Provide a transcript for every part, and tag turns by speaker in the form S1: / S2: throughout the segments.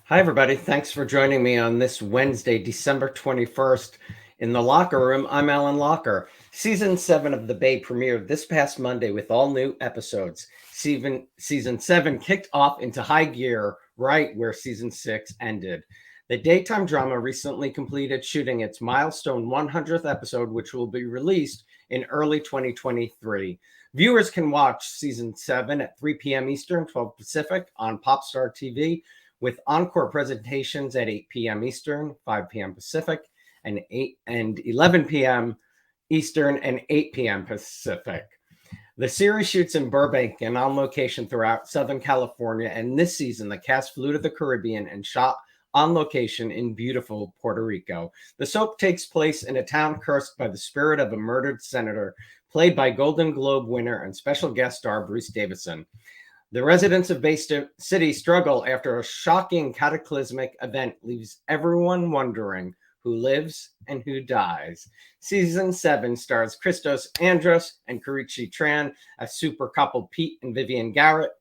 S1: Hi, everybody. Thanks for joining me on this Wednesday, December 21st. In the Locher Room, I'm Alan Locher. Season 7 of The Bay premiered this past Monday with all new episodes. Season 7 kicked off into high gear right where Season 6 ended. The daytime drama recently completed shooting its milestone 100th episode, which will be released in early 2023. Viewers can watch Season 7 at 3 p.m. Eastern, 12 Pacific on Popstar TV, with encore presentations at 8 p.m. Eastern, 5 p.m. Pacific, and 11 p.m. Eastern and 8 p.m. Pacific. The series shoots in Burbank and on location throughout Southern California, and this season the cast flew to the Caribbean and shot on location in beautiful Puerto Rico. The soap takes place in a town cursed by the spirit of a murdered senator, played by Golden Globe winner and special guest star Bruce Davison. The residents of Bay City struggle after a shocking cataclysmic event leaves everyone wondering who lives and who dies. Season 7 stars Christos Andros and Karichi Tran as super couple Pete and Vivian Garrett,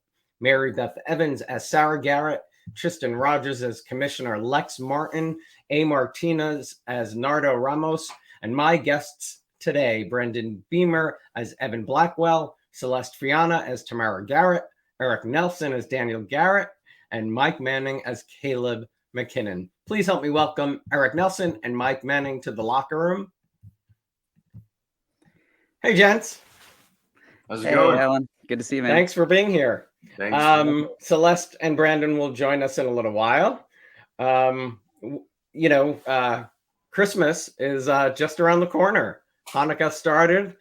S1: Mary Beth Evans as Sarah Garrett, Tristan Rogers as Commissioner Lex Martin, A. Martinez as Nardo Ramos, and my guests today, Brandon Beemer as Evan Blackwell, Celeste Fianna as Tamara Garrett, Eric Nelsen as Daniel Garrett, and Mike Manning as Caleb McKinnon. Please help me welcome Eric Nelsen and Mike Manning to the Locher Room. Hey, gents.
S2: How's it going?
S3: Alan. Good to see you, man.
S1: Thanks for being here.
S2: Thanks.
S1: Celeste and Brandon will join us in a little while. Christmas is just around the corner. Hanukkah started.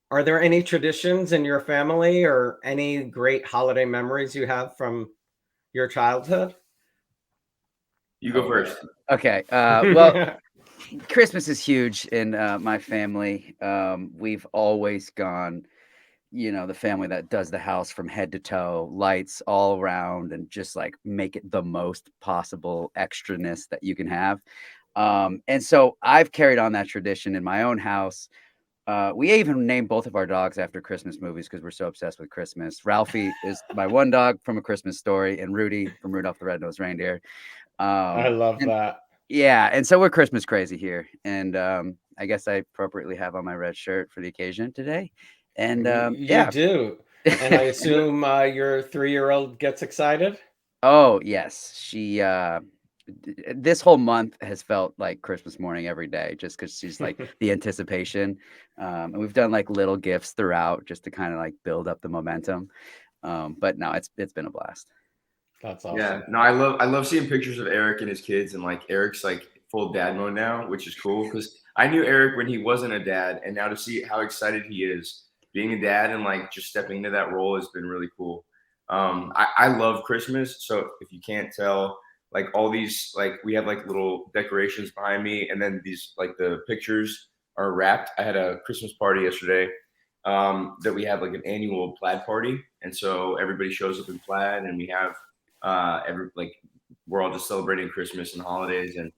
S1: Are there any traditions in your family or any great holiday memories you have from your childhood?
S2: You go first.
S3: Okay. Well, Christmas is huge in my family. We've always gone, the family that does the house from head to toe, lights all around, and just like make it the most possible extraness that you can have. And so I've carried on that tradition in my own house. We even named both of our dogs after Christmas movies because we're so obsessed with Christmas. Ralphie is my one dog from A Christmas Story, and Rudy from Rudolph the Red-Nosed Reindeer.
S1: I love that.
S3: Yeah, and so we're Christmas crazy here. And I guess I appropriately have on my red shirt for the occasion today. And
S1: you do. And I assume your 3-year-old gets excited?
S3: Oh, yes. She this whole month has felt like Christmas morning every day, just because she's like the anticipation. And we've done like little gifts throughout just to kind of like build up the momentum. But no, it's been a blast.
S1: That's awesome.
S2: Yeah, no, I love seeing pictures of Eric and his kids, and like Eric's like full dad mode now, which is cool because I knew Eric when he wasn't a dad, and now to see how excited he is being a dad and like just stepping into that role has been really cool. I love Christmas, so if you can't tell, like all these, like we have like little decorations behind me, and then these like the pictures are wrapped. I had a Christmas party yesterday that we have like an annual plaid party, and so everybody shows up in plaid, and we have we're all just celebrating Christmas and holidays, and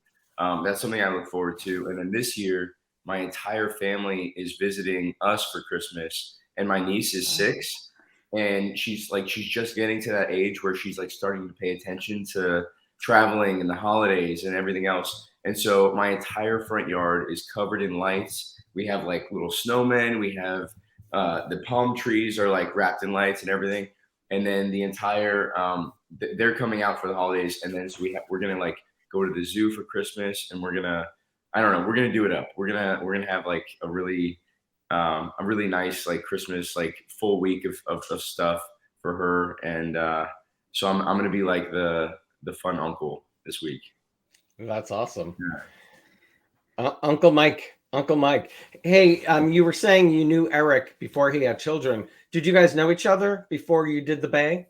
S2: that's something I look forward to. And then this year, my entire family is visiting us for Christmas, and my niece is 6, and she's just getting to that age where she's like starting to pay attention to traveling and the holidays and everything else. And so my entire front yard is covered in lights. We have like little snowmen. We have the palm trees are like wrapped in lights and everything. And then the entire they're coming out for the holidays. And then so we're gonna like go to the zoo for Christmas, and we're gonna do it up. We're gonna have like a really nice like Christmas like full week of stuff for her. And so I'm gonna be like the fun uncle this week.
S1: That's awesome.
S2: Yeah.
S1: Uncle Mike. Hey, you were saying you knew Eric before he had children. Did you guys know each other before you did the Bay?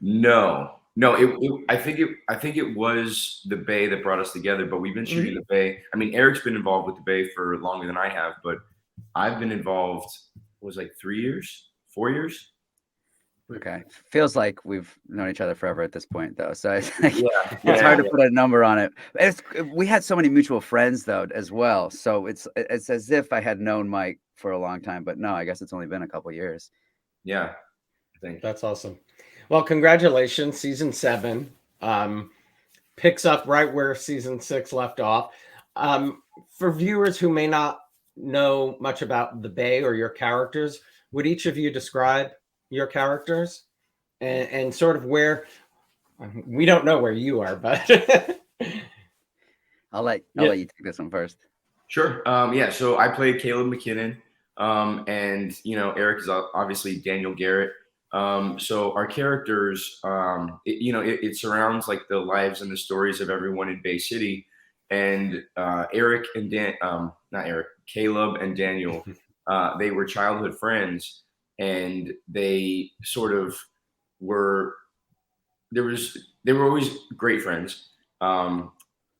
S2: No. I think it was the Bay that brought us together, but we've been shooting the Bay. I mean, Eric's been involved with the Bay for longer than I have, but I've been involved, was like 3 years, 4 years.
S3: Okay. Feels like we've known each other forever at this point, though. So it's hard to put a number on it. We had so many mutual friends, though, as well. So it's as if I had known Mike for a long time. But no, I guess it's only been a couple of years.
S2: Yeah. I think
S1: that's awesome. Well, congratulations, season 7 picks up right where season 6 left off. For viewers who may not know much about the Bay or your characters, would each of you describe your characters and sort of where we don't know where you are, but
S3: I'll let
S1: Yeah.
S3: you take this one first.
S2: Sure. Yeah. So I played Caleb McKinnon, and Eric is obviously Daniel Garrett. So our characters, it surrounds like the lives and the stories of everyone in Bay City, and Eric and not Eric, Caleb and Daniel, they were childhood friends, and they sort of were. They were always great friends.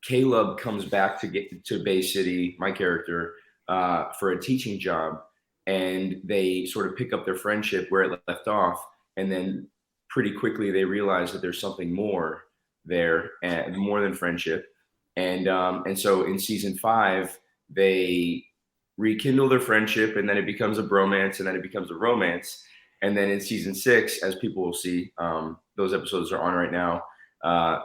S2: Caleb comes back to Bay City, my character, for a teaching job, and they sort of pick up their friendship where it left off, and then pretty quickly they realize that there's something more there, and more than friendship, and so in season 5 they rekindle their friendship, and then it becomes a bromance, and then it becomes a romance, and then in season 6, as people will see, those episodes are on right now.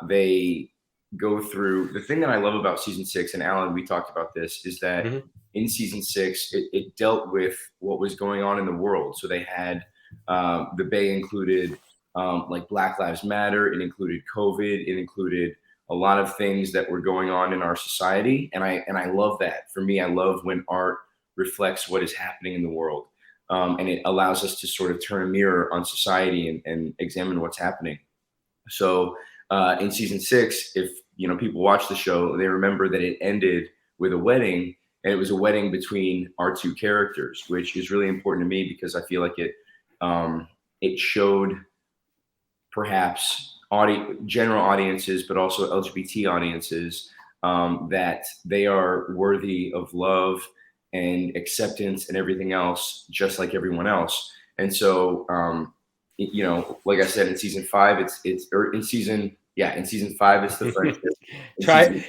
S2: They go through the thing that I love about season 6, and Alan, we talked about this, is that in season 6, it dealt with what was going on in the world. So they had the Bay included like Black Lives Matter, it included COVID, it included a lot of things that were going on in our society, and I love that. For me, I love when art reflects what is happening in the world, and it allows us to sort of turn a mirror on society and examine what's happening. So in season 6, if people watch the show, they remember that it ended with a wedding, and it was a wedding between our two characters, which is really important to me because I feel like it showed perhaps general audiences, but also LGBT audiences, that they are worthy of love and acceptance and everything else, just like everyone else. And so, like I said, in season 5, in season 5, it's the friendship.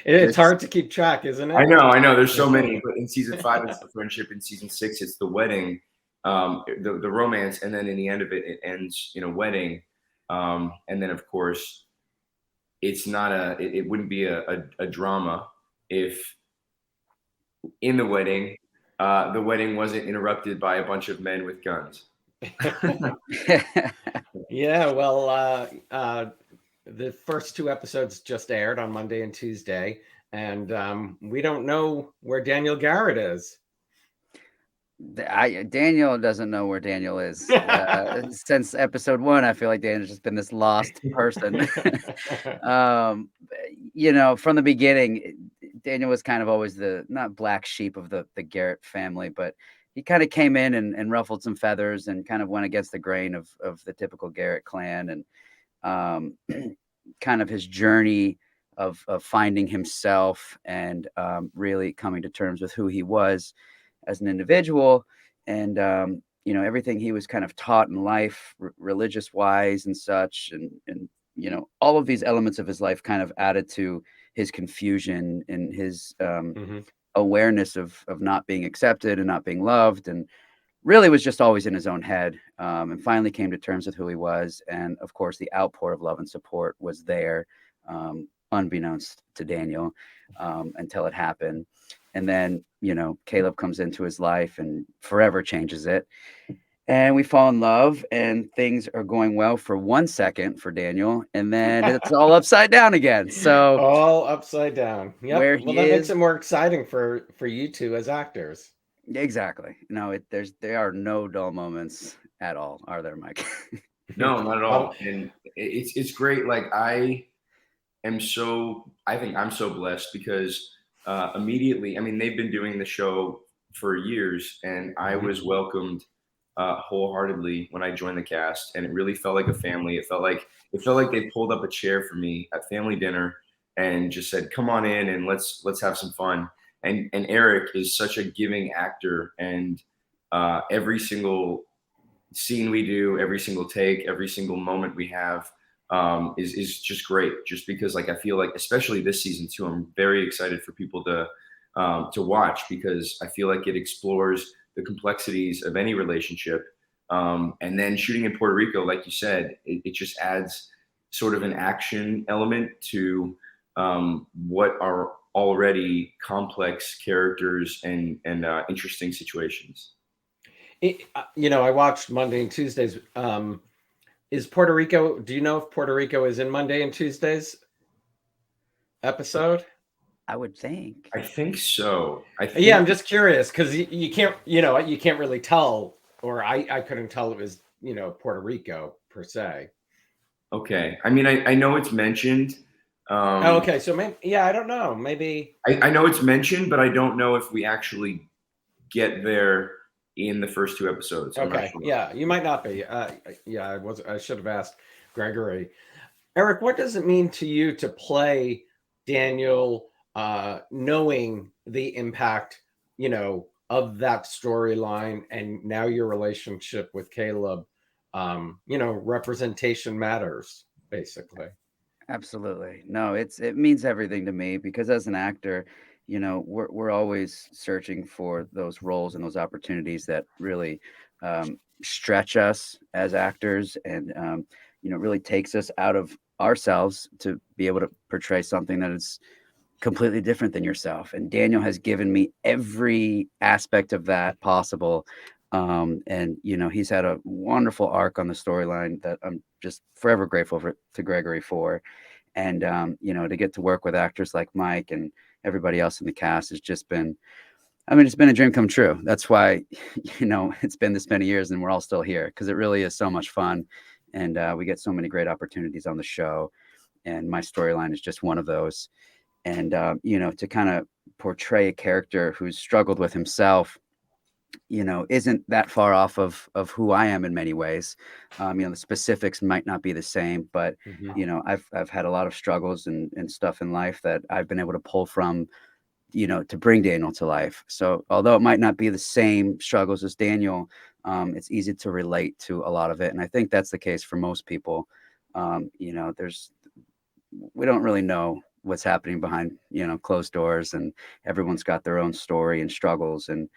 S1: It's hard to keep track, isn't it?
S2: I know. There's so many, but in season 5, it's the friendship. In season 6, it's the wedding, the romance, and then in the end of it, it ends in a wedding. And then, of course, it's not it wouldn't be a drama if in the wedding wasn't interrupted by a bunch of men with guns.
S1: Yeah, well, the first 2 episodes just aired on Monday and Tuesday, and we don't know where Daniel Garrett is.
S3: Daniel doesn't know where Daniel is. Since episode 1, I feel like Daniel's just been this lost person. From the beginning, Daniel was kind of always the not black sheep of the Garrett family, but he kind of came in and ruffled some feathers and kind of went against the grain of the typical Garrett clan, and kind of his journey of finding himself and really coming to terms with who he was as an individual, and everything he was kind of taught in life, religious wise and such, and all of these elements of his life kind of added to his confusion and his awareness of not being accepted and not being loved, and really was just always in his own head, and finally came to terms with who he was. And of course, the outpour of love and support was there, unbeknownst to Daniel, until it happened. And then, Caleb comes into his life and forever changes it. And we fall in love, and things are going well for 1 second for Daniel, and then it's all upside down again. So
S1: all upside down. Yep.
S3: Where
S1: Well,
S3: he
S1: that makes
S3: is-
S1: it more exciting for you two as actors.
S3: exactly. No, there are no dull moments at all, are there, Mike?
S2: No, not at all. And it's great. Like I think I'm so blessed because immediately, I mean, they've been doing the show for years, and I was welcomed wholeheartedly when I joined the cast, and it really felt like a family. It felt like they pulled up a chair for me at family dinner and just said, "Come on in and let's have some fun." And Eric is such a giving actor, and every single scene we do, every single take, every single moment we have is just great. Just because, like, I feel like, especially this season too, I'm very excited for people to watch, because I feel like it explores the complexities of any relationship, And then shooting in Puerto Rico, like you said, it just adds sort of an action element to what are already complex characters and interesting situations.
S1: I watched Monday and Tuesdays. Is Puerto Rico? Do you know if Puerto Rico is in Monday and Tuesdays episode?
S3: I would think.
S2: I think so.
S1: Yeah, I'm just curious because you can't, you can't really tell, or I couldn't tell it was, Puerto Rico per se.
S2: Okay. I mean, I know it's mentioned.
S1: Okay. So maybe, I don't know. Maybe.
S2: I know it's mentioned, but I don't know if we actually get there in the first two episodes.
S1: Okay.
S2: Sure.
S1: Yeah, you might not be. I should have asked Gregory. Eric, what does it mean to you to play Daniel, knowing the impact, of that storyline, and now your relationship with Caleb? Representation matters, basically.
S3: Absolutely. No, it means everything to me because as an actor, we're always searching for those roles and those opportunities that really stretch us as actors and really takes us out of ourselves to be able to portray something that is completely different than yourself. And Daniel has given me every aspect of that possible. And he's had a wonderful arc on the storyline that I'm just forever grateful to Gregory for. And to get to work with actors like Mike and everybody else in the cast has just been, it's been a dream come true. That's why, it's been this many years and we're all still here because it really is so much fun. And we get so many great opportunities on the show. And my storyline is just one of those. And, to kind of portray a character who's struggled with himself, isn't that far off of who I am in many ways. The specifics might not be the same, but, I've had a lot of struggles and stuff in life that I've been able to pull from, to bring Daniel to life. So although it might not be the same struggles as Daniel, it's easy to relate to a lot of it. And I think that's the case for most people. We don't really know what's happening behind, closed doors, and everyone's got their own story and struggles. And,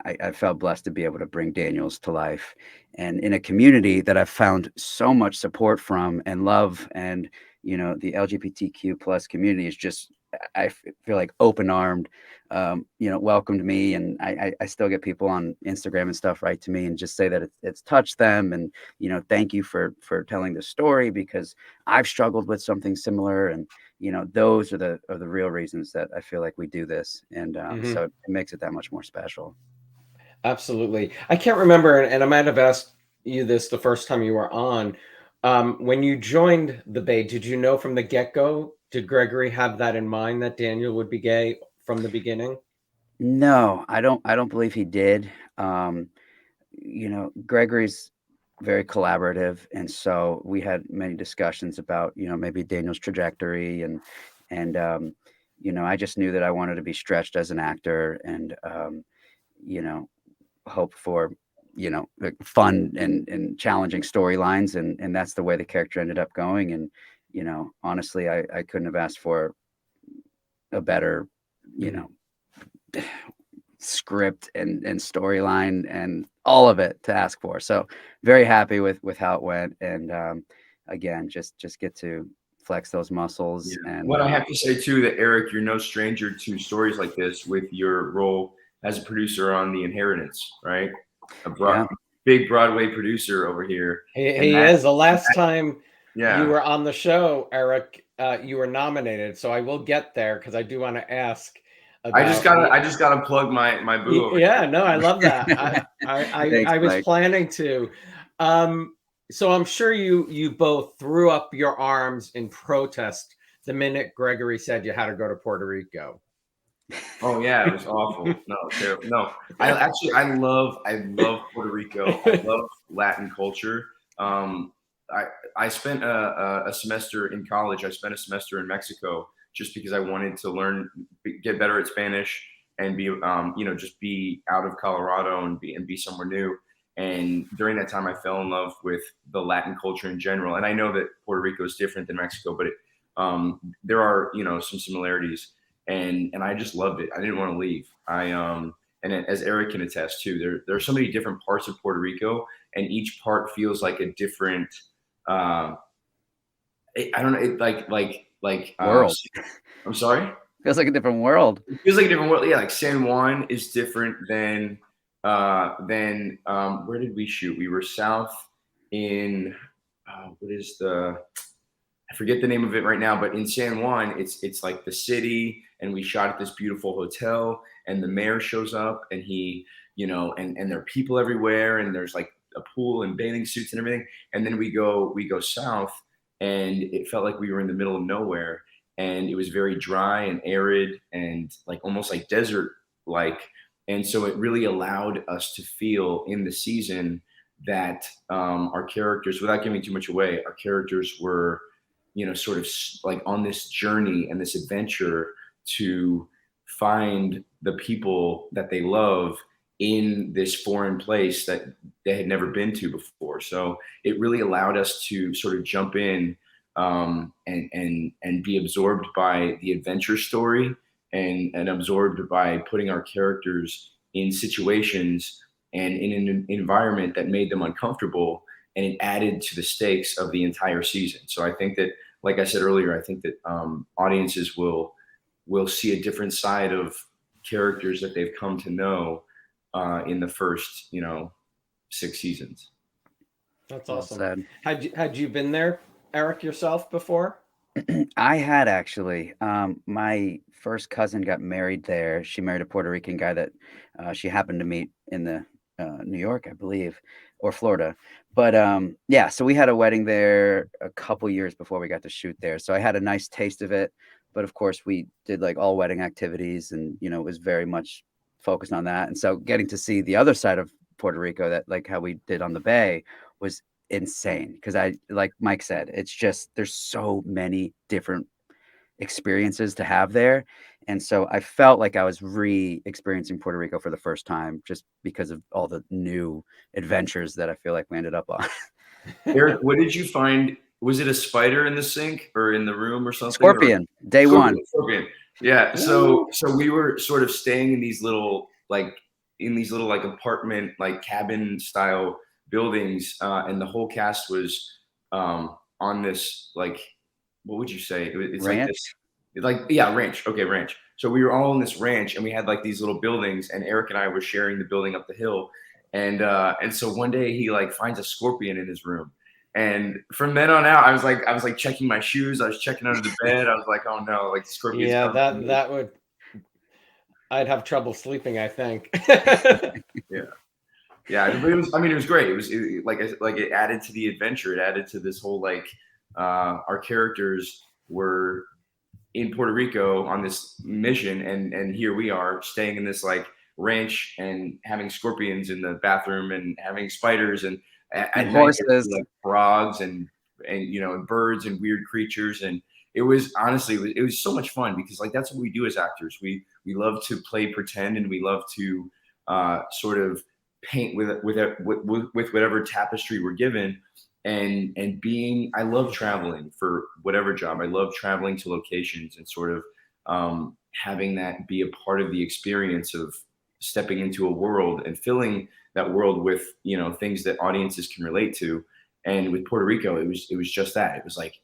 S3: I felt blessed to be able to bring Daniels to life, and in a community that I've found so much support from and love. And, the LGBTQ plus community is just, I feel like open armed, welcomed me. And I still get people on Instagram and stuff write to me and just say that it's touched them. And, thank you for telling the story because I've struggled with something similar. And, those are the real reasons that I feel like we do this. And so it makes it that much more special.
S1: Absolutely. I can't remember, and I might have asked you this the first time you were on. When you joined the Bay, did you know from the get-go? Did Gregory have that in mind that Daniel would be gay from the beginning?
S3: No, I don't believe he did. Gregory's very collaborative, and so we had many discussions about, maybe Daniel's trajectory, and I just knew that I wanted to be stretched as an actor, and hope for fun and challenging storylines, and that's the way the character ended up going. And honestly, I couldn't have asked for a better script and storyline and all of it to ask for. So very happy with how it went. And again, just get to flex those muscles.
S2: Yeah.
S3: And
S2: what I have to say too, that Eric, you're no stranger to stories like this with your role as a producer on The Inheritance, right? Big Broadway producer over here.
S1: He is. The last time
S2: you
S1: were on the show, Eric, you were nominated. So I will get there because I do want to ask.
S2: I just gotta plug my boo.
S1: Yeah, no, I love that.
S3: Thanks,
S1: I was
S3: Mike.
S1: planning to. So I'm sure you both threw up your arms in protest the minute Gregory said you had to go to Puerto Rico.
S2: Oh yeah, it was awful. No, terrible. No, I love Puerto Rico. I love Latin culture. I spent a semester in college. I spent a semester in Mexico just because I wanted to get better at Spanish and be, just be out of Colorado and be somewhere new. And during that time, I fell in love with the Latin culture in general. And I know that Puerto Rico is different than Mexico, but there are, some similarities. And I just loved it. I didn't want to leave. And and as Eric can attest too, there are so many different parts of Puerto Rico, and each part feels like a different. I don't know,
S3: World.
S2: I'm sorry.
S3: Feels like a different world.
S2: It feels like a different world. Yeah, like San Juan is different than where did we shoot? We were south in I forget the name of it right now, but in San Juan, it's like the city, and we shot at this beautiful hotel, and the mayor shows up, and he, and there are people everywhere, and there's like a pool and bathing suits and everything. And then we go south, and it felt like we were in the middle of nowhere, and it was very dry and arid and like almost like desert like. And so it really allowed us to feel in the season that our characters, without giving too much away, our characters were, sort of like on this journey and this adventure to find the people that they love in this foreign place that they had never been to before. So it really allowed us to sort of jump in and be absorbed by the adventure story and absorbed by putting our characters in situations and in an environment that made them uncomfortable, and it added to the stakes of the entire season. So I think that, like I said earlier, I think that audiences will see a different side of characters that they've come to know in the first, 6 seasons.
S1: That's
S3: Well
S1: awesome.
S3: said.
S1: Had you been there, Eric, yourself before?
S3: I had actually. My first cousin got married there. She married a Puerto Rican guy that she happened to meet in the New York, I believe, or Florida. But yeah, so we had a wedding there a couple years before we got to shoot there. So I had a nice taste of it. But of course, we did like all wedding activities, and it was very much focused on that. And so getting to see the other side of Puerto Rico, that like how we did on the Bay, was insane, because I, like Mike said, it's just there's so many different experiences to have there. And so I felt like I was re-experiencing Puerto Rico for the first time, just because of all the new adventures that I feel like we ended up on.
S2: Eric, what did you find? Was it a spider in the sink or in the room or something?
S3: Scorpion, day one.
S2: Scorpion. Yeah. So we were sort of staying in these little apartment, like cabin style buildings, and the whole cast was on this, like, what would you say? It's
S3: Ranch?
S2: like this, ranch. Okay, ranch. So we were all in this ranch, and we had like these little buildings, and Eric and I were sharing the building up the hill. And so one day he like finds a scorpion in his room. And from then on out, I was like checking my shoes. I was checking under the bed. I was like, oh no, like scorpions.
S1: Yeah, that would. I'd have trouble sleeping, I think.
S2: Yeah, but it was great. It added to the adventure. It added to this whole our characters were in Puerto Rico on this mission, and here we are staying in this like ranch and having scorpions in the bathroom and having spiders and
S3: horses,
S2: like frogs and birds and weird creatures. And it was honestly it was so much fun, because like that's what we do as actors. We love to play pretend, and we love to sort of paint with whatever tapestry we're given. And I love traveling for whatever job. I love traveling to locations and sort of having that be a part of the experience of stepping into a world and filling that world with things that audiences can relate to. And with Puerto Rico, it was just that. It was like,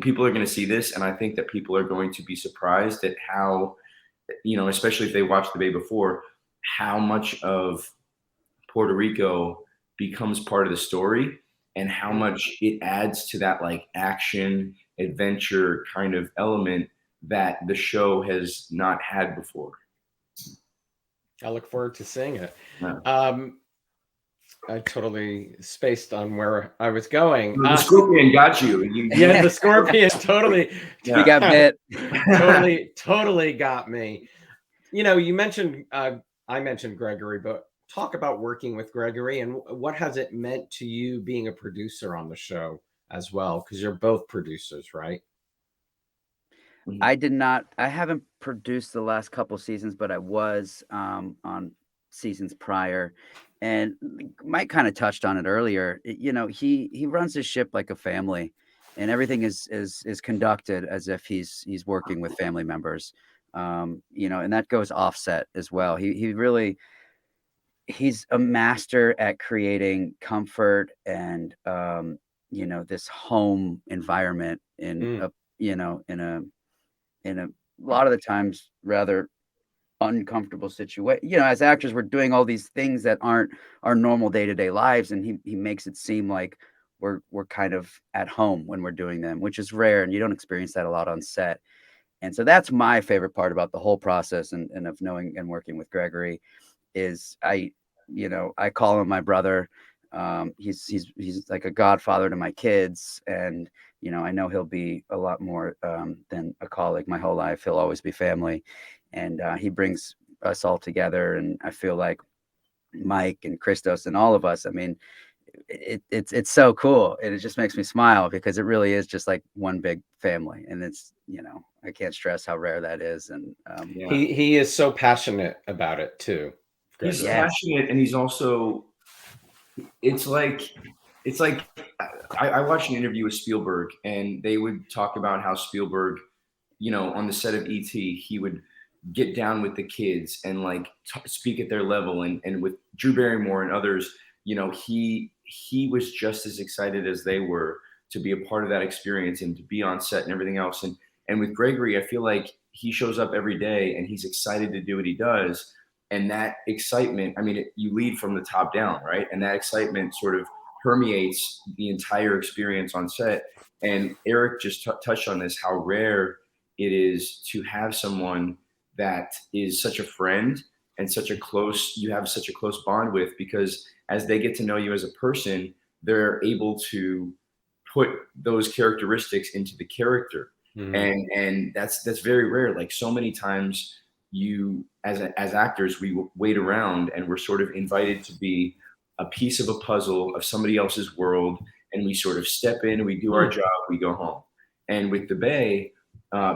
S2: people are going to see this, and I think that people are going to be surprised at how, especially if they watched the Bay before, how much of Puerto Rico becomes part of the story, and how much it adds to that like action adventure kind of element that the show has not had before.
S1: I look forward to seeing it.
S2: Yeah.
S1: I totally spaced on where I was going.
S2: The scorpion got you.
S1: Yeah, the scorpion totally.
S3: You got bit.
S1: totally got me. You mentioned I mentioned Gregory, but talk about working with Gregory, and what has it meant to you being a producer on the show as well? Because you're both producers, right?
S3: I haven't produced the last couple seasons, but I was on seasons prior. And Mike kind of touched on it earlier. He runs his ship like a family, and everything is conducted as if he's working with family members. And that goes offset as well. He's a master at creating comfort and this home environment in a lot of the times rather uncomfortable situation. As actors, we're doing all these things that aren't our normal day-to-day lives, and he makes it seem like we're kind of at home when we're doing them, which is rare, and you don't experience that a lot on set. And so that's my favorite part about the whole process and of knowing and working with Gregory is I call him my brother. He's like a godfather to my kids, and I know he'll be a lot more than a colleague my whole life. He'll always be family, and he brings us all together. And I feel like Mike and Christos and all of us. I mean, it's so cool, and it just makes me smile because it really is just like one big family, and it's I can't stress how rare that is. And
S1: he is so passionate about it too.
S2: He's passionate, and he's also it's like I watched an interview with Spielberg, and they would talk about how Spielberg, on the set of E.T., he would get down with the kids and like speak at their level, and with Drew Barrymore and others, he was just as excited as they were to be a part of that experience and to be on set and everything else. And with Gregory, I feel like he shows up every day and he's excited to do what he does. And that excitement, I mean, you lead from the top down, right? And that excitement sort of permeates the entire experience on set. And Eric just touched on this, how rare it is to have someone that is such a friend and you have such a close bond with, because as they get to know you as a person, they're able to put those characteristics into the character. Mm-hmm. And that's very rare. Like so many times as actors, we wait around and we're sort of invited to be a piece of a puzzle of somebody else's world. And we sort of step in, we do our job, we go home. And with the Bay,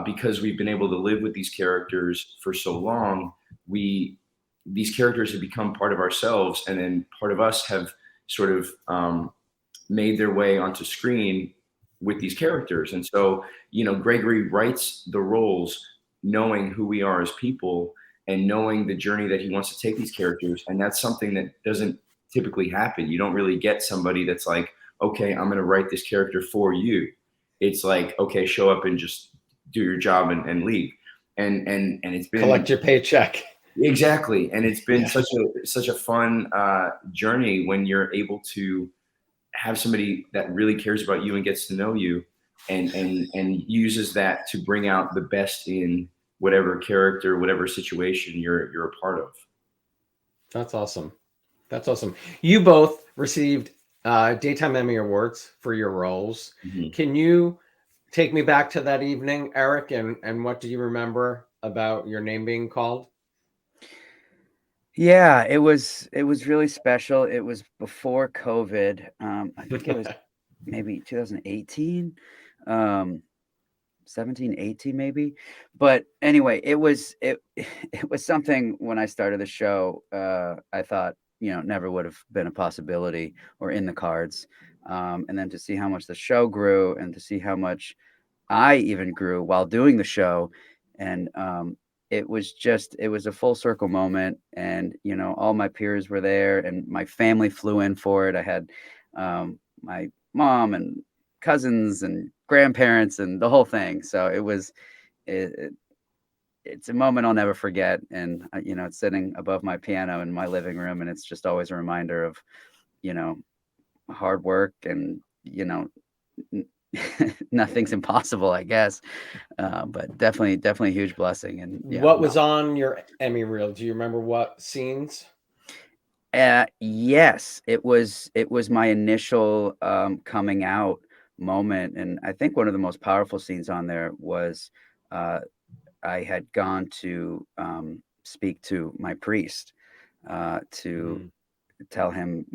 S2: because we've been able to live with these characters for so long, these characters have become part of ourselves, and then part of us have sort of made their way onto screen with these characters. And so, Gregory writes the roles knowing who we are as people and knowing the journey that he wants to take these characters. And that's something that doesn't typically happen. You don't really get somebody that's like, okay, I'm going to write this character for you. It's like, okay, show up and just do your job and leave. And it's been
S1: collect your paycheck.
S2: Exactly. And it's been such a fun journey when you're able to have somebody that really cares about you and gets to know you and uses that to bring out the best in whatever character, whatever situation you're a part of.
S1: That's awesome. You both received Daytime Emmy Awards for your roles. Mm-hmm. Can you take me back to that evening, Eric, and what do you remember about your name being called?
S3: Yeah, it was really special. It was before COVID. I think it was maybe 2018, 17, 18 maybe. But anyway, it was something when I started the show, I thought, never would have been a possibility or in the cards. And then to see how much the show grew and to see how much I even grew while doing the show. And it was a full circle moment. And, all my peers were there and my family flew in for it. I had my mom and cousins and grandparents and the whole thing. So it's a moment I'll never forget. And, it's sitting above my piano in my living room. And it's just always a reminder of, hard work and, nothing's impossible, I guess. But definitely a huge blessing. And
S1: what was on your Emmy reel? Do you remember what scenes?
S3: Yes, it was my initial coming out moment. And I think one of the most powerful scenes on there was I had gone to speak to my priest to tell him,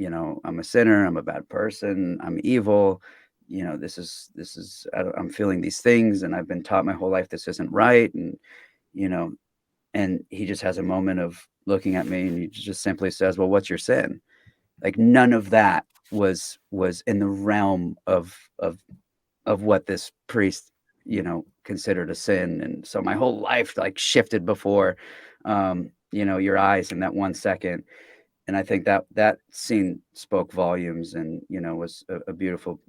S3: I'm a sinner, I'm a bad person, I'm evil. This is I'm feeling these things and I've been taught my whole life this isn't right. And, and he just has a moment of looking at me and he just simply says, well, what's your sin? Like none of that was in the realm of what this priest considered a sin. And so my whole life like shifted before, your eyes in that 1 second. And I think that scene spoke volumes, and, was a beautiful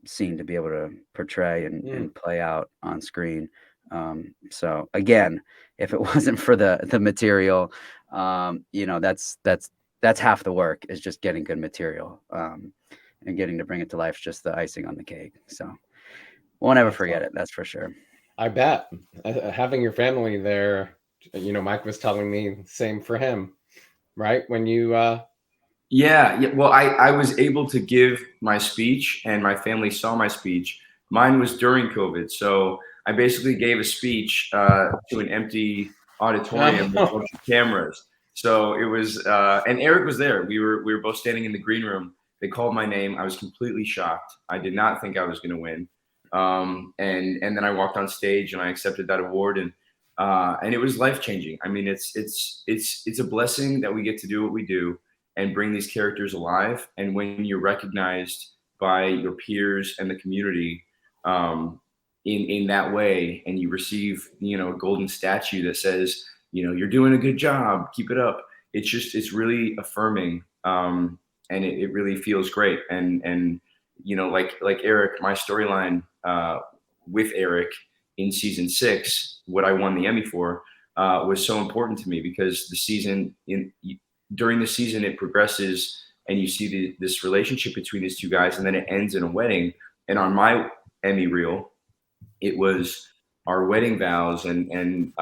S3: scene to be able to portray and play out on screen. So again, if it wasn't for the material, that's half the work, is just getting good material, and getting to bring it to life, just the icing on the cake. So won't ever forget it. That's for sure.
S1: I bet having your family there, Mike was telling me same for him, right? When you,
S2: Yeah. Well, I was able to give my speech, and my family saw my speech. Mine was during COVID. So I basically gave a speech to an empty auditorium with a bunch of cameras. So it was, and Eric was there. We were both standing in the green room. They called my name. I was completely shocked. I did not think I was going to win. And then I walked on stage and I accepted that award, and it was life changing. I mean, it's a blessing that we get to do what we do and bring these characters alive. And when you're recognized by your peers and the community in that way, and you receive, a golden statue that says, you're doing a good job, keep it up. It's really affirming. And it really feels great. And like Eric, my storyline with Eric in season 6, what I won the Emmy for, was so important to me, because the season during the season, it progresses and you see this relationship between these two guys, and then it ends in a wedding. And on my Emmy reel, it was our wedding vows and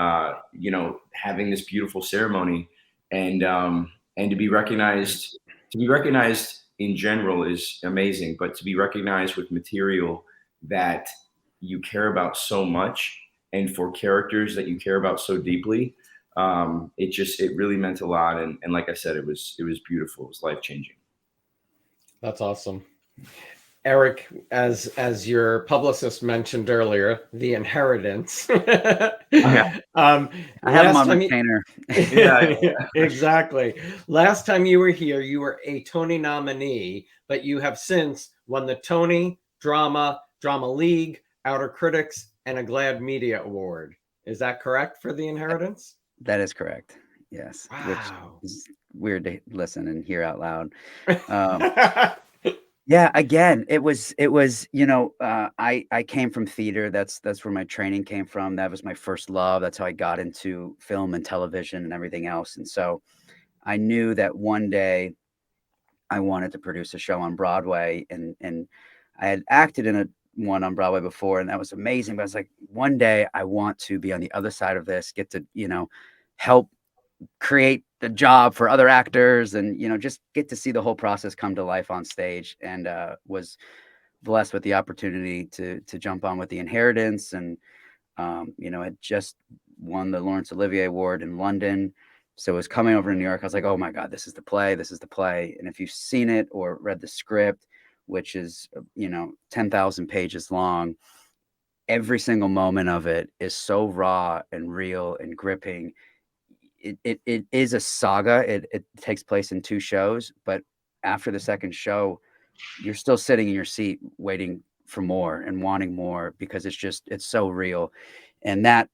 S2: having this beautiful ceremony, and to be recognized in general is amazing, but to be recognized with material that you care about so much, and for characters that you care about so deeply, it really meant a lot. And like I said, it was beautiful. It was life-changing.
S1: That's awesome. Eric, as your publicist mentioned earlier, the inheritance.
S3: I have him on retainer.
S2: Yeah,
S1: exactly. Last time you were here, you were a Tony nominee, but you have since won the Tony Drama League, Outer Critics, and a GLAAD Media Award. Is that correct for the inheritance?
S3: That is correct. Yes.
S1: Wow.
S3: Which is weird to listen and hear out loud. Yeah, again, it was, I came from theater. That's where my training came from. That was my first love. That's how I got into film and television and everything else. And so I knew that one day I wanted to produce a show on Broadway, and I had acted in one on Broadway before, and that was amazing. But I was like, one day I want to be on the other side of this, get to, help create the job for other actors, and, just get to see the whole process come to life on stage. And was blessed with the opportunity to jump on with the inheritance. And, had just won the Laurence Olivier Award in London. So it was coming over to New York. I was like, oh my God, this is the play. This is the play. And if you've seen it or read the script, which is, 10,000 pages long, every single moment of it is so raw and real and gripping. It is a saga. It takes place in 2 shows, but after the second show, you're still sitting in your seat waiting for more and wanting more, because it's so real. And that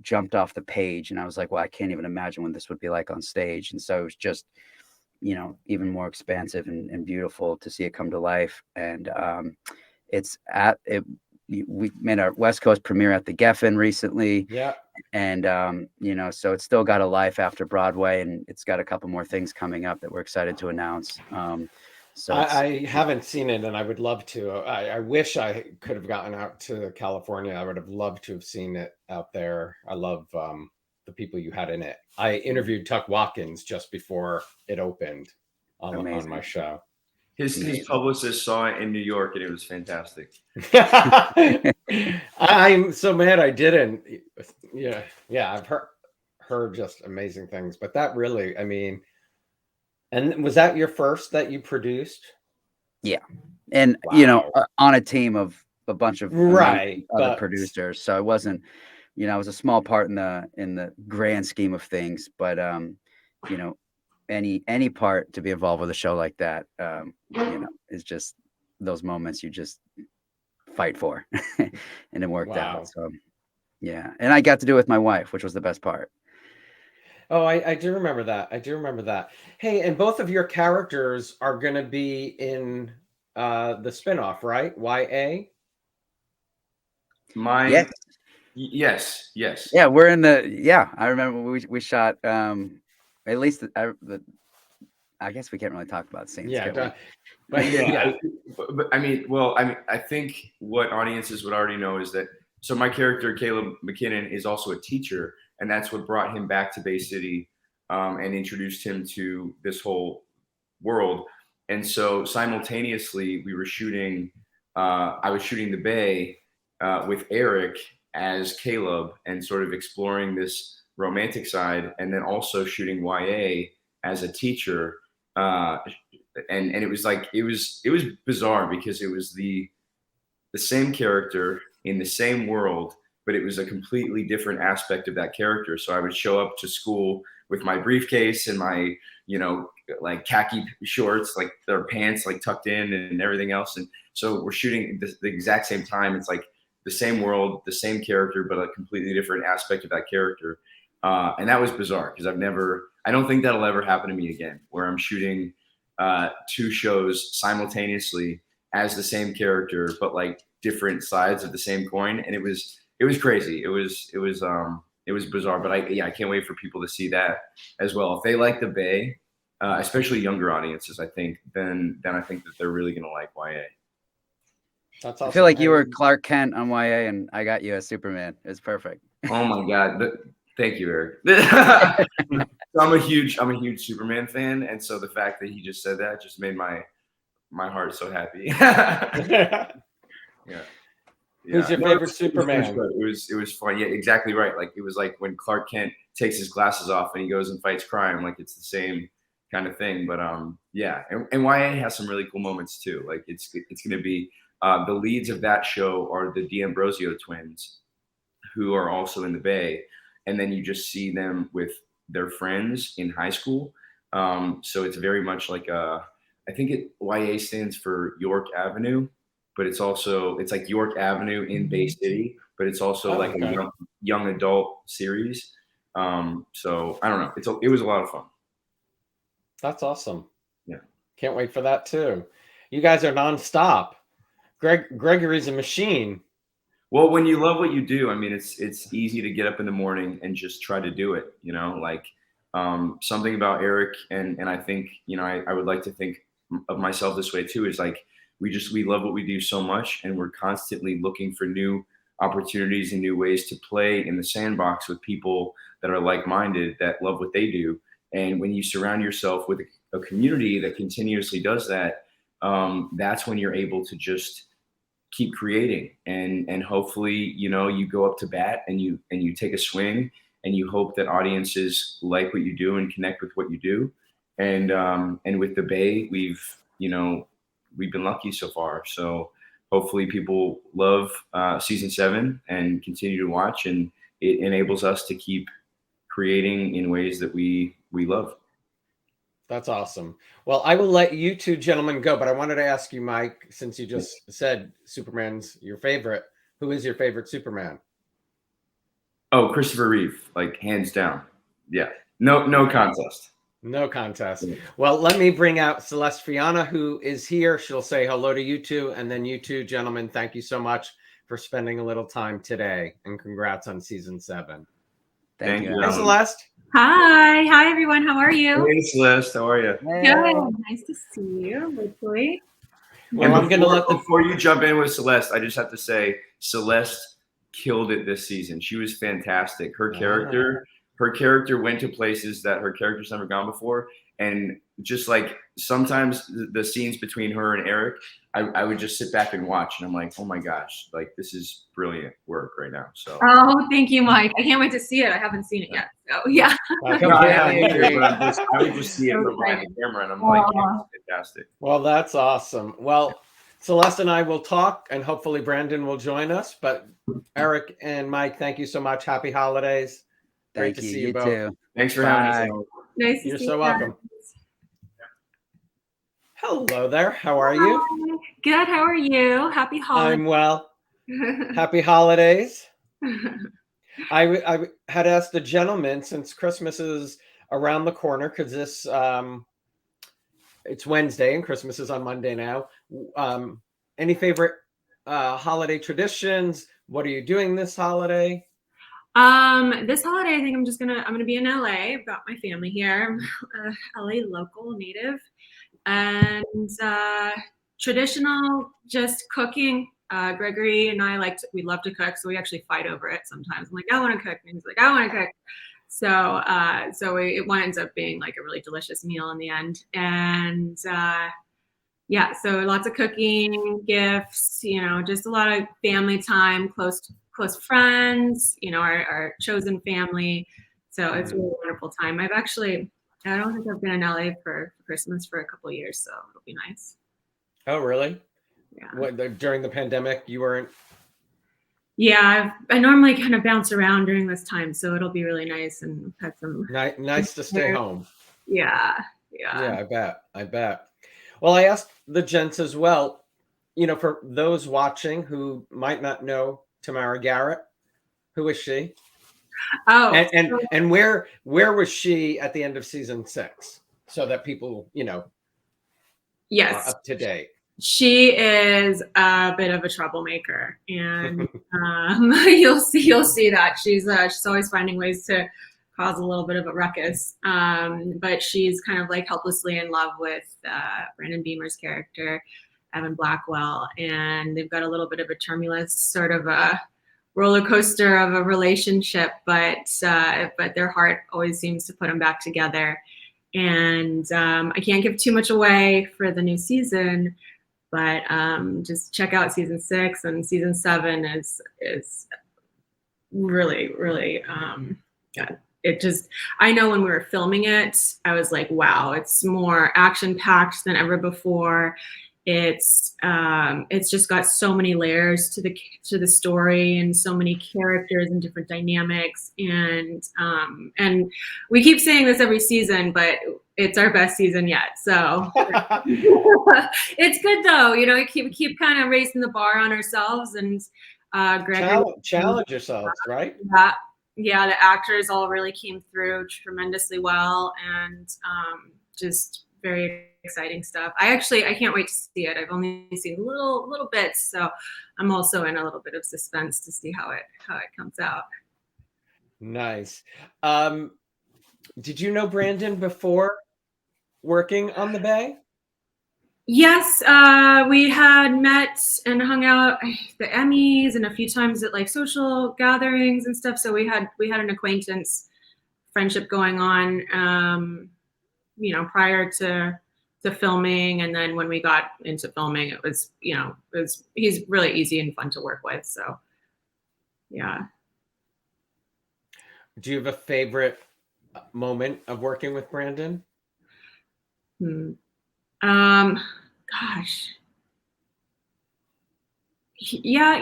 S3: jumped off the page, and I was like, well, I can't even imagine what this would be like on stage. And so it was just, even more expansive and beautiful to see it come to life. And we made our West Coast premiere at the Geffen recently.
S1: Yeah.
S3: And, so it's still got a life after Broadway, and it's got a couple more things coming up that we're excited to announce. So
S1: I haven't seen it, and I would love to. I wish I could have gotten out to California. I would have loved to have seen it out there. I love the people you had in it. I interviewed Tuck Watkins just before it opened on my show.
S2: His publicist saw it in New York, and it was fantastic.
S1: I'm so mad I didn't. Yeah, I've heard just amazing things, but that really, I mean, and was that your first that you produced?
S3: Yeah, and
S1: Wow.
S3: on a team of a bunch of other producers, so it wasn't, it was a small part in the grand scheme of things, but any part to be involved with a show like that, is just those moments you just fight for, and it worked
S1: Wow.
S3: out. So yeah, and I got to do it with my wife, which was the best part.
S1: Oh, I do remember that. I do remember that. Hey, and both of your characters are going to be in the spinoff, right? YA?
S2: Mine,
S3: Yes.
S2: yes, yes.
S3: Yeah, we're in the. Yeah, I remember we shot. At least I guess we can't really talk about scenes.
S1: Yeah,
S3: Can we?
S1: but yeah.
S2: But I think what audiences would already know is that. So my character Caleb McKinnon is also a teacher, and that's what brought him back to Bay City, and introduced him to this whole world. And so simultaneously, we were shooting. I was shooting the Bay with Eric as Caleb, and sort of exploring this romantic side, and then also shooting YA as a teacher. And it was like it was bizarre because it was the same character in the same world, but it was a completely different aspect of that character. So I would show up to school with my briefcase and my, like khaki shorts, like their pants like tucked in and everything else. And so we're shooting the exact same time. It's like the same world, the same character, but a completely different aspect of that character. And that was bizarre because I don't think that'll ever happen to me again, where I'm shooting two shows simultaneously as the same character, but like different sides of the same coin. And it was crazy. It was bizarre, but I can't wait for people to see that as well. If they like the Bay, especially younger audiences, I think, then I think that they're really going to like YA.
S1: That's awesome.
S3: I feel like you were Clark Kent on YA, and I got you as Superman. It's perfect.
S2: Oh my God. Thank you, Eric. I'm a huge Superman fan. And so the fact that he just said that just made my heart so happy. Yeah.
S1: Who's your favorite Superman?
S2: It was fun. Yeah, exactly right. Like it was like when Clark Kent takes his glasses off and he goes and fights crime. Like it's the same kind of thing. But yeah, and YA has some really cool moments too. Like it's going to be the leads of that show are the D'Ambrosio twins, who are also in the Bay, and then you just see them with their friends in high school. So it's very much like I think YA stands for York Avenue, but it's like York Avenue in Bay City, but it's also like a young adult series. So I don't know. It was a lot of fun.
S1: That's awesome.
S2: Yeah.
S1: Can't wait for that too. You guys are nonstop. Gregory's a machine.
S2: Well, when you love what you do, I mean, it's easy to get up in the morning and just try to do it, like something about Eric. And I think, I would like to think of myself this way too, is like, we love what we do so much, and we're constantly looking for new opportunities and new ways to play in the sandbox with people that are like-minded, that love what they do. And when you surround yourself with a community that continuously does that, that's when you're able to just keep creating, and hopefully, you go up to bat and you take a swing, and you hope that audiences like what you do and connect with what you do. And with the Bay, we've been lucky so far. So hopefully people love season 7 and continue to watch, and it enables us to keep creating in ways that we love.
S1: That's awesome. Well, I will let you two gentlemen go, but I wanted to ask you, Mike, since you just said Superman's your favorite, who is your favorite Superman?
S2: Oh, Christopher Reeve, like hands down. Yeah. No contest.
S1: No contest. Well, let me bring out Celeste Fianna, who is here. She'll say hello to you two. And then you two gentlemen, thank you so much for spending a little time today. And congrats on season 7.
S3: Thank you.
S1: Hey, Celeste.
S4: Hi everyone. How are you?
S2: Hey, Celeste. How are you?
S4: Good. Nice to see you. Hopefully.
S1: Well, I'm going to let
S2: before you jump in with Celeste, I just have to say Celeste killed it this season. She was fantastic. Her character went to places that her character's never gone before. And just like sometimes the scenes between her and Eric, I would just sit back and watch, and I'm like, oh my gosh, like this is brilliant work right now. So
S4: thank you, Mike. I can't wait to see it. I haven't seen it yet. So yeah.
S2: I would just see it from behind the camera, and I'm like, yeah, it's fantastic.
S1: Well, that's awesome. Well, Celeste and I will talk, and hopefully Brandon will join us. But Eric and Mike, thank you so much. Happy holidays. Great to see you both.
S3: Too.
S2: Thanks for having us.
S4: Nice to
S1: You're
S4: see
S1: so
S4: you.
S1: welcome. Hello there. How are you?
S4: Good. How are you? Happy holidays.
S1: I'm well. Happy holidays. I had asked the gentleman, since Christmas is around the corner, because it's Wednesday and Christmas is on Monday now. Any favorite holiday traditions? What are you doing this holiday?
S4: This holiday, I think I'm gonna be in LA. I've got my family here. I'm a LA local native, and traditional just cooking. Gregory and I we love to cook, so we actually fight over it sometimes. I'm like, I want to cook, and he's like, I want to cook. So it winds up being like a really delicious meal in the end. And yeah, so lots of cooking, gifts, just a lot of family time, close friends, our chosen family. So it's a really wonderful time. I don't think I've been in LA for Christmas for a couple of years, so it'll be nice.
S1: Oh, really?
S4: Yeah.
S1: During the pandemic, you weren't?
S4: Yeah, I normally kind of bounce around during this time, so it'll be really nice and had some.
S1: Nice to stay home.
S4: Yeah.
S1: Yeah, I bet. Well, I asked the gents as well, for those watching who might not know Tamara Garrett, who is she?
S4: Oh,
S1: and where was she at the end of season 6, so that people,
S4: yes,
S1: are up to date.
S4: She is a bit of a troublemaker, and you'll see that she's always finding ways to cause a little bit of a ruckus. But she's kind of like helplessly in love with Brandon Beemer's character, Evan Blackwell, and they've got a little bit of a tumultuous sort of a roller coaster of a relationship, but their heart always seems to put them back together. And I can't give too much away for the new season, but just check out season 6, and season 7 is really, really, it just, I know when we were filming it, I was like, wow, it's more action packed than ever before. It's just got so many layers to the story, and so many characters and different dynamics, and we keep saying this every season, but it's our best season yet. So it's good though, we keep kind of raising the bar on ourselves, and Gregory,
S1: challenge yourselves, right?
S4: Yeah, the actors all really came through tremendously well, and just very exciting stuff. I can't wait to see it. I've only seen little bits, so I'm also in a little bit of suspense to see how it comes out.
S1: Nice. Did you know Brandon before working on the Bay?
S4: Yes, we had met and hung out at the Emmys and a few times at like social gatherings and stuff. So we had an acquaintance friendship going on, prior to filming, and then when we got into filming, it was he's really easy and fun to work with. So yeah.
S1: Do you have a favorite moment of working with Brandon?
S4: Gosh. Yeah,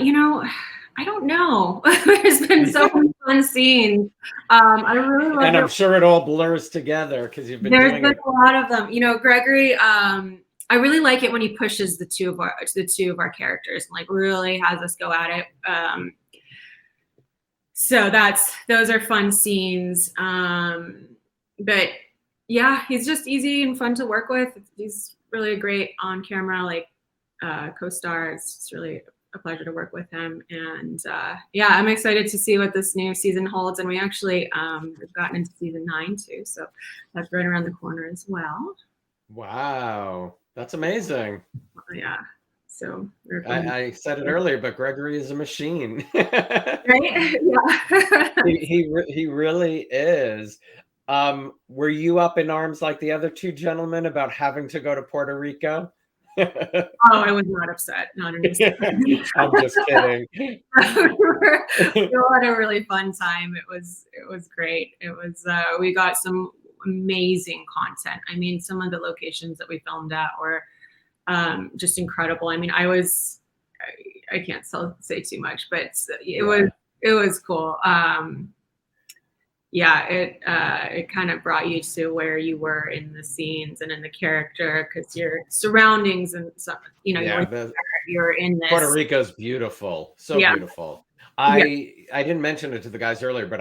S4: I don't know. There's been so many fun scenes. I really love
S1: and I'm sure it all blurs together because you've been
S4: There's
S1: doing
S4: been
S1: it.
S4: a lot of them. Gregory, I really like it when he pushes the two of our characters and like really has us go at it. So those are fun scenes. But yeah, he's just easy and fun to work with. He's really a great on camera co-star. It's just really a pleasure to work with him. And yeah, I'm excited to see what this new season holds. And we actually we've gotten into season 9 too, so that's right around the corner as well.
S1: Wow, that's amazing.
S4: Yeah. So
S1: I said it earlier, but Gregory is a machine.
S4: Right? Yeah.
S1: he really is. Were you up in arms like the other two gentlemen about having to go to Puerto Rico?
S4: Oh, I was not upset. Not an upset.
S1: I'm just kidding.
S4: We had a really fun time. It was great. It was we got some amazing content. I mean, some of the locations that we filmed at were just incredible. I mean, I can't say too much, but it was cool. yeah, it kind of brought you to where you were in the scenes and in the character, because your surroundings and stuff, you know,
S1: Yeah,
S4: you're in this.
S1: Puerto Rico's beautiful, so
S4: Yeah.
S1: beautiful.
S4: Yeah.
S1: I didn't mention it to the guys earlier, but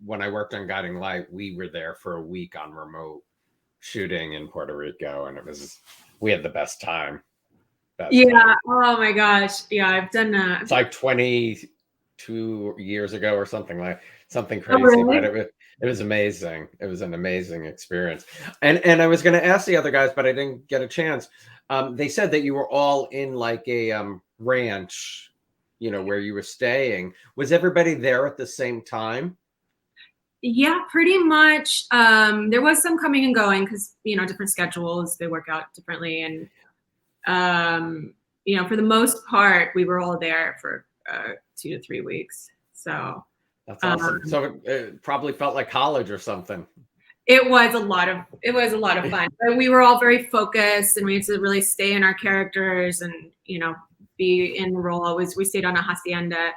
S1: when I worked on Guiding Light, we were there for a week on remote shooting in Puerto Rico, and we had the best time.
S4: Yeah.
S1: Time.
S4: Oh my gosh. Yeah, I've done that.
S1: It's like 22 years ago or something crazy,
S4: really?
S1: but it was amazing. It was an amazing experience. And I was going to ask the other guys, but I didn't get a chance. They said that you were all in like a ranch, you know, where you were staying. Was everybody there at the same time?
S4: Yeah, pretty much. There was some coming and going because, you know, different schedules, they work out differently. And, you know, for the most part, we were all there for 2 to 3 weeks. So
S1: that's awesome. So it probably felt like college or something.
S4: It was a lot of fun. But we were all very focused, and we had to really stay in our characters and, you know, be in the role. We stayed on a hacienda,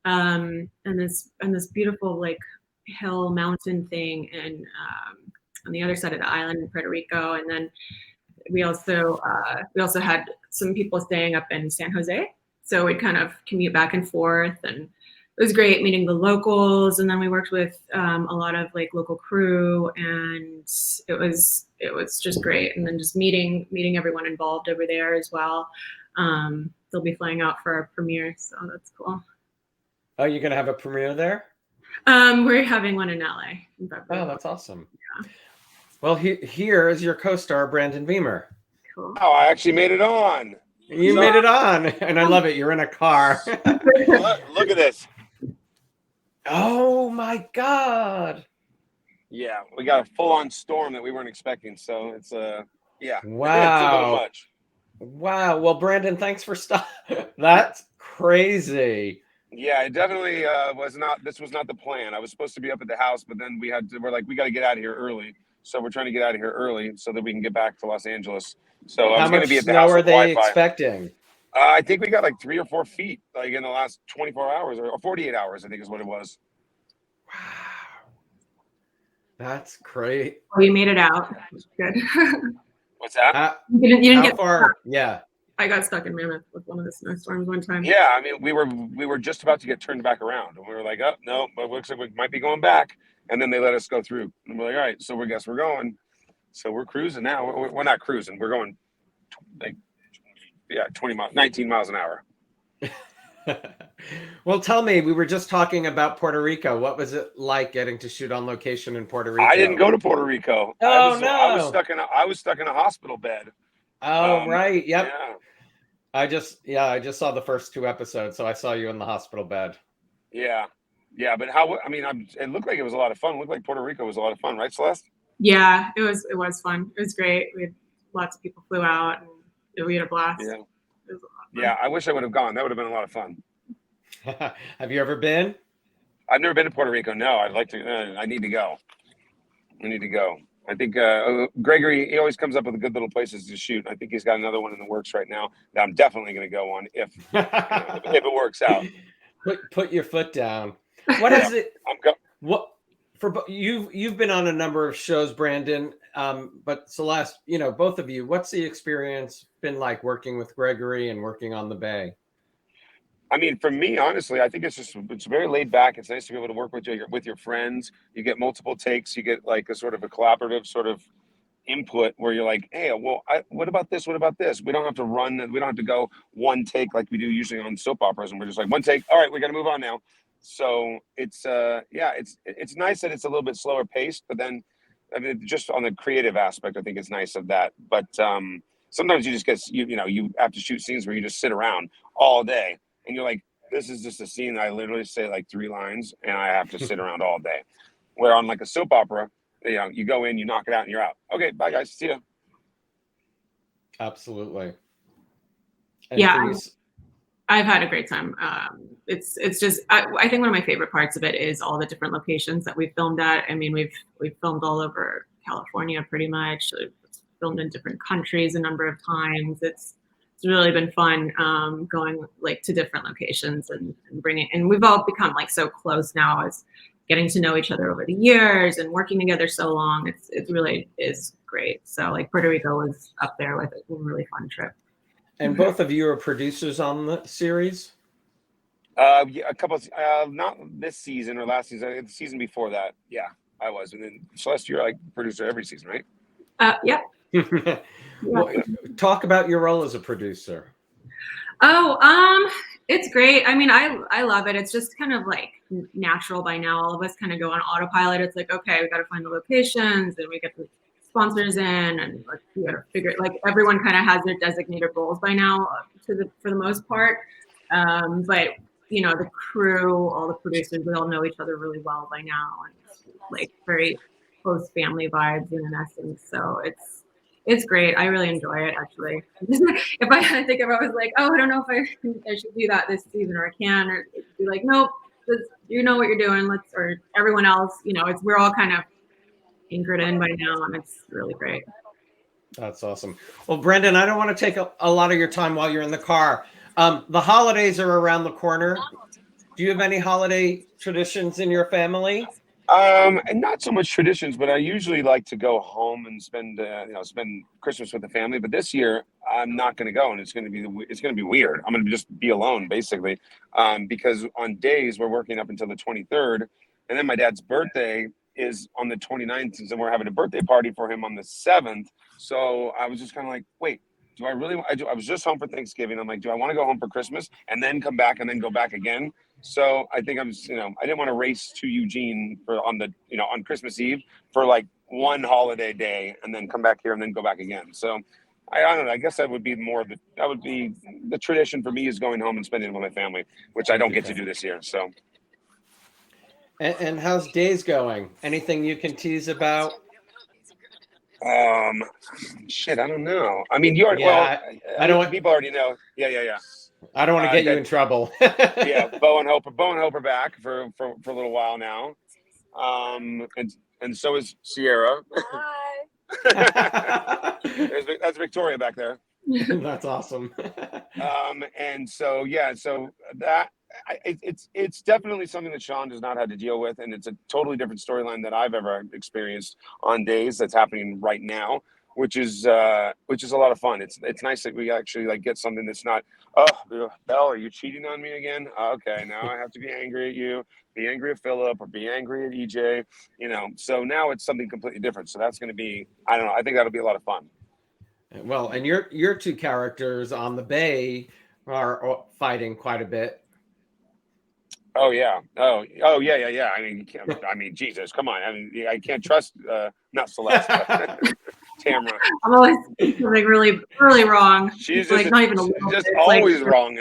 S4: and this beautiful like hill mountain thing, and on the other side of the island in Puerto Rico. And then we also had some people staying up in San Jose, so we'd kind of commute back and forth, and it was great meeting the locals. And then we worked with a lot of like local crew, and it was just great. And then just meeting everyone involved over there as well. They'll be flying out for our premiere, so that's cool.
S1: Oh, you're gonna have a premiere there?
S4: We're having one in LA.
S1: Oh, that's awesome. Yeah. Well, here is your co-star, Brandon Beemer.
S4: Cool.
S5: Oh, I actually made it on.
S1: You made it on, and I love it. You're in a car.
S5: Look at this.
S1: Oh my God.
S5: Yeah, we got a full-on storm that we weren't expecting, so it's yeah.
S1: Wow.
S5: It's a little much.
S1: Wow. Well, Brandon, thanks for stuff. That's crazy.
S5: Yeah, it definitely was not. This was not the plan. I was supposed to be up at the house, but then we're like, we got to get out of here early. So we're trying to get out of here early so that we can get back to Los Angeles. So I was going to be at the house.
S1: How much snow are they
S5: Wi-Fi.
S1: expecting?
S5: I think we got like 3 or 4 feet, like in the last 24 hours or 48 hours, I think is what it was.
S1: Wow. That's great.
S4: We made it out. Good.
S5: What's that?
S4: You didn't get
S1: far? Yeah.
S4: I got stuck in Mammoth with one of the snowstorms one time.
S5: Yeah, I mean, we were just about to get turned back around, and we were like, oh no, but it looks like we might be going back. And then they let us go through, and we're like, all right, so we guess we're going. So we're cruising now. We're not cruising. We're going like 19 miles an hour.
S1: Well, tell me, we were just talking about Puerto Rico. What was it like getting to shoot on location in Puerto Rico?
S5: I didn't go to Puerto Rico.
S1: Oh, no.
S5: I was stuck in a hospital bed.
S1: Oh, right. Yep.
S5: Yeah.
S1: I just saw the first 2 episodes, so I saw you in the hospital bed.
S5: Yeah. Yeah, but it looked like it was a lot of fun. It looked like Puerto Rico was a lot of fun, right, Celeste?
S4: Yeah, it was fun. It was great. We had lots of people flew out, and we had a blast.
S5: Yeah.
S4: It was a lot of fun.
S5: Yeah, I wish I would have gone. That would have been a lot of fun.
S1: Have you ever been?
S5: I've never been to Puerto Rico. No, I'd like to. I need to go. I think Gregory, he always comes up with good little places to shoot. I think he's got another one in the works right now that I'm definitely going to go on if it works out.
S1: Put your foot down. What is it? You've been on a number of shows, Brandon, but Celeste, you know, both of you, what's the experience been like working with Gregory and working on the Bay?
S5: I mean, for me, honestly, I think it's very laid back. It's nice to be able to work with your friends. You get multiple takes. You get like a sort of a collaborative sort of input where you're like, hey, well, what about this? What about this? We don't have to run. We don't have to go one take like we do usually on soap operas. And we're just like one take. All right, we got to move on now. So it's nice that it's a little bit slower paced, but then, I mean, just on the creative aspect, I think it's nice of that. But sometimes you just get, you have to shoot scenes where you just sit around all day. And you're like, this is just a scene that I literally say like 3 lines and I have to sit around all day. Where on like a soap opera, you go in, you knock it out and you're out. Okay, bye guys, see ya.
S1: Absolutely.
S4: And yeah, I've had a great time. It's just, I think one of my favorite parts of it is all the different locations that we've filmed at. I mean, we've filmed all over California pretty much. We've filmed in different countries a number of times. It's really been fun going like to different locations and bringing, and we've all become like so close now as getting to know each other over the years and working together so long. It really is great. So like Puerto Rico was up there with a really fun trip.
S1: And both of you are producers on the series?
S5: Yeah, a couple not this season or last season, the season before that. Yeah, I was. And then Celeste, you're like producer every season, right?
S4: Yeah.
S1: Well, talk about your role as a producer.
S4: Oh, it's great. I mean, I love it. It's just kind of like natural by now. All of us kind of go on autopilot. It's like, okay, we got to find the locations and we get the sponsors in, and like, we got to figure it. Like everyone kind of has their designated roles by now, for the most part. But you know, the crew, all the producers, we all know each other really well by now, and it's like very close family vibes in essence. So it's great. I really enjoy it, actually. I think if I was like, oh, I don't know if I should do that this season or I can, or be like, nope, you know what you're doing. Or everyone else, you know, we're all kind of anchored in by now, and it's really great.
S1: That's awesome. Well, Brandon, I don't want to take a lot of your time while you're in the car. The holidays are around the corner. Do you have any holiday traditions in your family?
S5: And not so much traditions, but I usually like to go home and spend Christmas with the family. But this year, I'm not going to go, and it's going to be weird. I'm going to just be alone, basically, because on days we're working up until the 23rd, and then my dad's birthday is on the 29th, and we're having a birthday party for him on the 7th. So I was just kind of like, wait. Do I really? I was just home for Thanksgiving. I'm like, do I want to go home for Christmas and then come back and then go back again? So I think I didn't want to race to Eugene on Christmas Eve for like one holiday day and then come back here and then go back again. So I don't know. I guess that would be the tradition for me is going home and spending it with my family, which I don't get to do this year. So.
S1: And how's days going? Anything you can tease about?
S5: Shit, I don't know. I mean, you already.
S1: Yeah,
S5: well, people already know. Yeah.
S1: I don't want to get you in trouble.
S5: Yeah, Bo and Hope are back for a little while now. And so is Sierra.
S6: Hi.
S5: That's Victoria back there.
S1: That's awesome.
S5: And so that it's definitely something that Sean has not had to deal with, and it's a totally different storyline that I've ever experienced on days that's happening right now, which is a lot of fun. It's nice that we actually like get something that's not, oh, Belle, are you cheating on me again? Okay, now I have to be angry at you, be angry at Philip, or be angry at EJ, so now it's something completely different. So that's going to be, I don't know, I think that'll be a lot of fun.
S1: Well, and your two characters on the Bay are fighting quite a bit.
S5: Oh yeah. Oh yeah. I mean, Jesus, come on. I mean, I can't trust not Celeste, but Tamara.
S4: I'm always like really, really wrong.
S5: She's
S4: like
S5: just,
S4: not even
S5: she's just always wrong.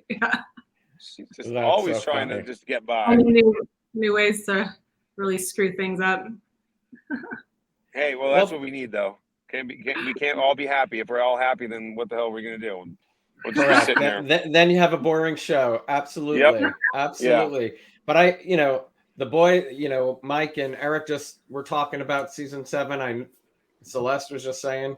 S4: Yeah.
S5: She's just always
S1: so
S5: trying
S1: funny.
S5: to just get by.
S4: New ways to really screw things up.
S5: Hey, well, that's what we need, though. We can't all be happy. If we're all happy, then what the hell are we gonna do? We'll just be sitting there.
S1: Then you have a boring show. Absolutely.
S5: Yep.
S1: Absolutely. Yeah. But the boy, Mike and Eric just were talking about season 7. Celeste was just saying,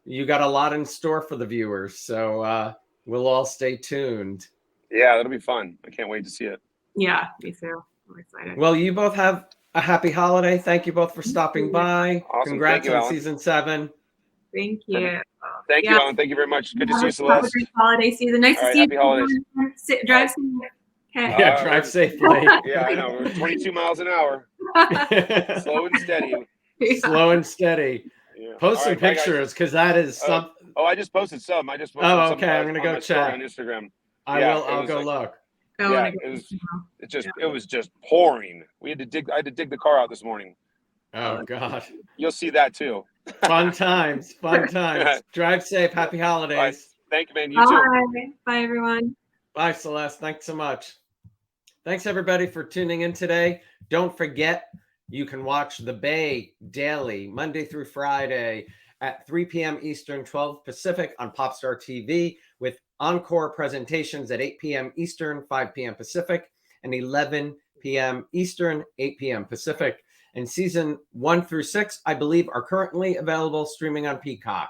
S1: you got a lot in store for the viewers. So we'll all stay tuned.
S5: Yeah, that'll be fun. I can't wait to see it.
S4: Yeah, me too. I'm excited.
S1: Well, you both have a happy holiday. Thank you both for stopping by.
S5: Awesome.
S1: Congrats on
S5: Alan.
S1: season 7.
S4: Thank you.
S5: Thank you, Alan. Thank you very much. Good to see you, Celeste.
S4: Have a great holiday season. Nice to see
S5: happy
S4: you.
S5: Holidays.
S4: Drive safe. Okay.
S1: Yeah, drive safely.
S5: Yeah, I know. We're 22 miles an hour. Slow and steady.
S4: Yeah.
S1: Slow and steady.
S5: Yeah.
S1: Post some pictures because that is something.
S5: Oh, I just posted some.
S1: Oh, okay. I'm gonna go check
S5: on Instagram.
S1: I'll go look.
S5: Yeah, it was just pouring. I had to dig the car out this morning.
S1: Oh God.
S5: You'll see that too.
S1: Fun times. Drive safe. Happy holidays.
S5: Right. Thank you, man. You too.
S4: Bye, everyone.
S1: Bye, Celeste. Thanks so much. Thanks everybody for tuning in today. Don't forget, you can watch The Bay daily, Monday through Friday at 3 p.m. Eastern, 12 Pacific on Popstar TV, with encore presentations at 8 p.m. Eastern, 5 p.m. Pacific, and 11 p.m. Eastern, 8 p.m. Pacific. And season 1 through 6, I believe, are currently available streaming on Peacock.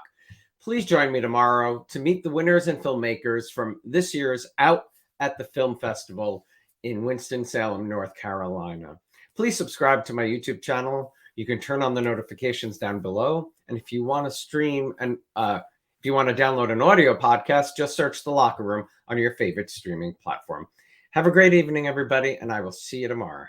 S1: Please join me tomorrow to meet the winners and filmmakers from this year's Out at the Film Festival in Winston-Salem, North Carolina. Please subscribe to my YouTube channel. You can turn on the notifications down below. And if you want to stream and if you want to download an audio podcast, just search The Locher Room on your favorite streaming platform. Have a great evening, everybody, and I will see you tomorrow.